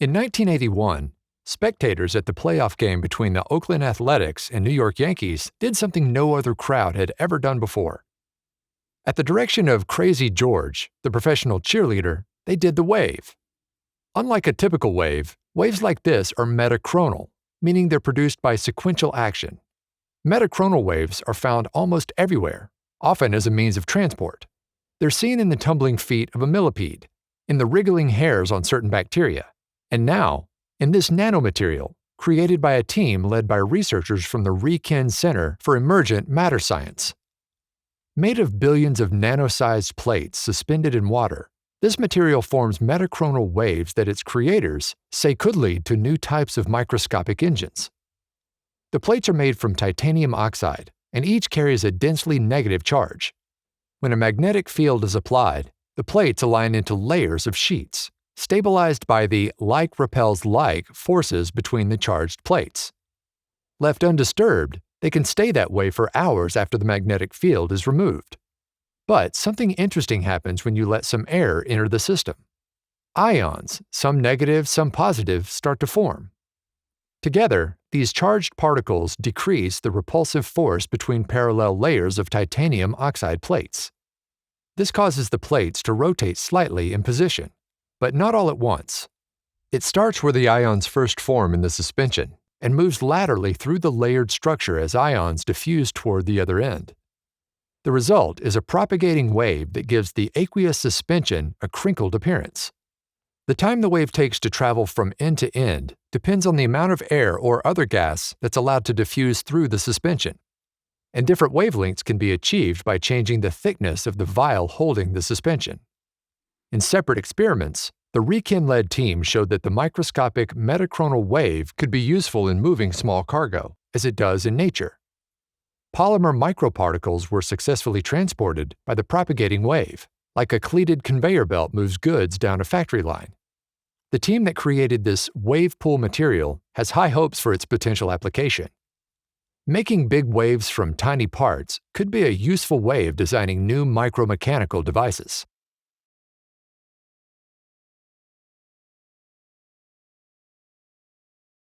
In 1981, spectators at the playoff game between the Oakland Athletics and New York Yankees did something no other crowd had ever done before. At the direction of Crazy George, the professional cheerleader, they did the wave. Unlike a typical wave, waves like this are metachronal, meaning they're produced by sequential action. Metachronal waves are found almost everywhere, often as a means of transport. They're seen in the tumbling feet of a millipede, in the wriggling hairs on certain bacteria, and now, in this nanomaterial, created by a team led by researchers from the RIKEN Center for Emergent Matter Science. Made of billions of nano-sized plates suspended in water, this material forms metachronal waves that its creators say could lead to new types of microscopic engines. The plates are made from titanium oxide, and each carries a densely negative charge. When a magnetic field is applied, the plates align into layers of sheets, stabilized by the like repels like forces between the charged plates. Left undisturbed, they can stay that way for hours after the magnetic field is removed. But something interesting happens when you let some air enter the system. Ions, some negative, some positive, start to form. Together, these charged particles decrease the repulsive force between parallel layers of titanium oxide plates. This causes the plates to rotate slightly in position, but not all at once. It starts where the ions first form in the suspension and moves laterally through the layered structure as ions diffuse toward the other end. The result is a propagating wave that gives the aqueous suspension a crinkled appearance. The time the wave takes to travel from end to end depends on the amount of air or other gas that's allowed to diffuse through the suspension, and different wavelengths can be achieved by changing the thickness of the vial holding the suspension. In separate experiments, the RIKEN-led team showed that the microscopic metachronal wave could be useful in moving small cargo, as it does in nature. Polymer microparticles were successfully transported by the propagating wave, like a cleated conveyor belt moves goods down a factory line. The team that created this wave pool material has high hopes for its potential application. Making big waves from tiny parts could be a useful way of designing new micromechanical devices.